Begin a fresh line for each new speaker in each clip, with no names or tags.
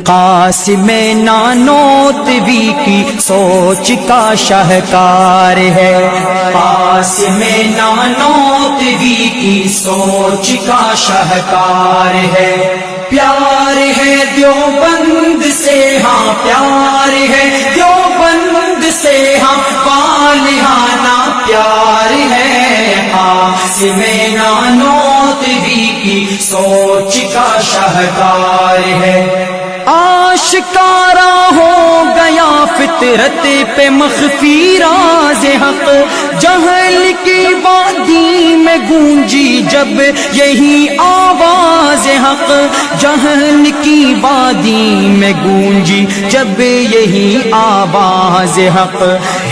قاسم نانوتوی کی سوچ کا شاہکار ہے، قاسم نانوتوی کی سوچ کا شاہکار ہے۔ پیار ہے دیوبند سے، ہاں پیار ہے دیوبند سے، ہاں پالہانہ پیار ہے۔ قاسم نانوتوی کی سوچ کا شاہکار ہے۔ آشکارا ہو گیا فطرت پہ مخفی راز حق، جہل کی وادی میں گونجی جب یہی آواز حق، جہل کی وادی میں گونجی جب یہی آواز حق۔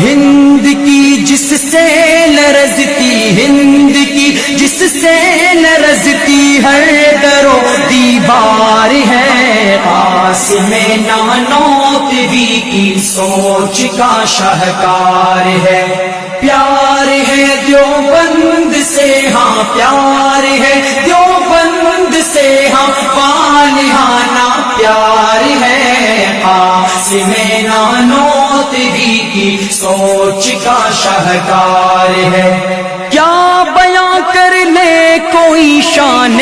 ہند کی جس سے لرزتی، ہند کی جس سے لرزتی ہر در و دیوار ہے۔ قاسم نانوتوی کی سوچ کا شاہکار ہے۔ پیار ہے دیوبند سے، ہاں پیار ہے دیوبند سے، ہاں پالہانہ پیار ہے۔ قاسم نانوتوی کی سوچ کا شاہکار ہے۔ کیا بیاں کر لے کوئی شان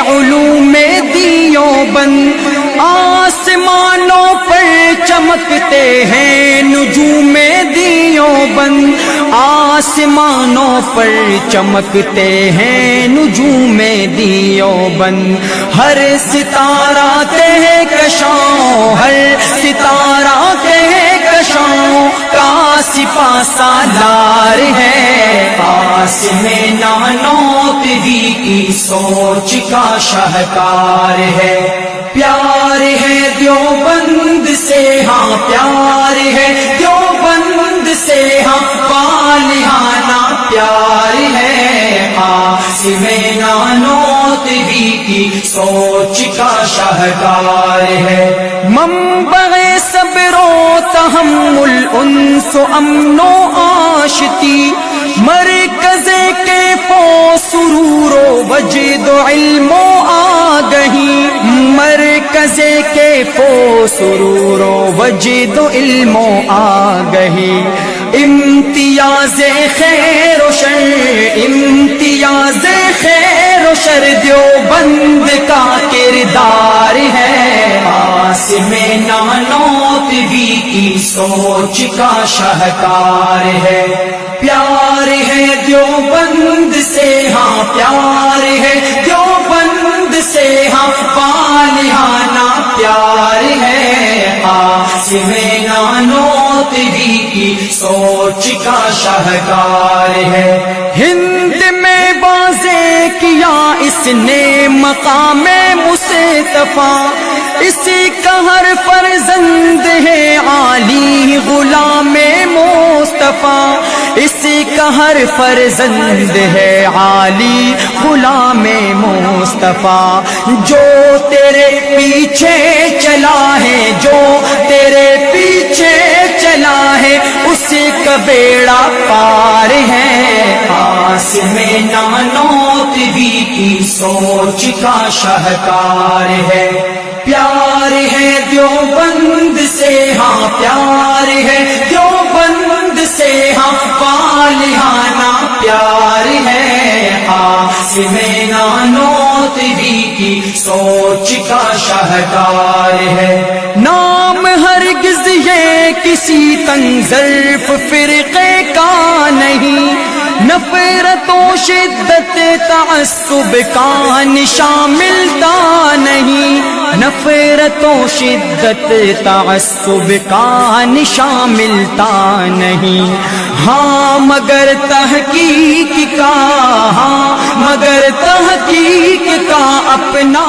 علوم دیوبند، آسمانوں پر چمکتے ہیں نجوم دیوبند، آسمانوں پر چمکتے ہیں نجوم دیوبند۔ ہر ستارہ کہکشاں، ہر ستارہ کہکشاں کا سپاہ سالار ہے۔ قاسم نانوتوی کی سوچ کا شاہکار ہے۔ پیار ہے دیوبند سے، ہاں پیار ہے دیوبند سے، ہاں پالہانہ پیار ہے۔ قاسم نانوتوی کی سوچ کا شاہکار ہے۔ منبع صبر و تحمل انس و امن و آشتی، مرکز کیف و سرور و وجد و علم و آگہی، مرکز کیف و سرور و وجد و علم و آگہی۔ امتیاز خیر و شر، امتیاز خیر و شر دیوبند کا کردار ہے۔ قاسم نانوتوی کی سوچ کا شاہکار ہے۔ پیار ہے دیوبند سے، ہاں پیار ہے دیوبند سے، ہاں پالہانہ پیار ہے۔ قاسم نانوتوی کی سوچ کا شاہکار ہے۔ ہند میں واضح کیا اس نے مقام مصطفیٰ، اسی کا ہر فرزند ہے عالی غلام مصطفیٰ، اسی کا ہر فرزند ہے عالی غلام مصطفیٰ۔ جو تیرے پیچھے چلا ہے، جو تیرے پیچھے چلا ہے، اسی کا بیڑا پار ہے۔ قاسم نانوتوی کی سوچ کا شاہکار ہے۔ پیار ہے دیوبند سے، ہاں پیار ہے دیوبند سے، ہاں پالہانہ پیار ہے۔ قاسم نانوتوی کی سوچ کا شاہکار ہے۔ نام ہرگز یہ کسی تنظرف فرقے کا نہیں، نفرت و شدت تعصب کا نشان ملتا نہیں، نفرت و شدت تعصب کا نشان ملتا نہیں۔ ہاں مگر تحقیق کا، ہاں مگر تحقیق کا اپنا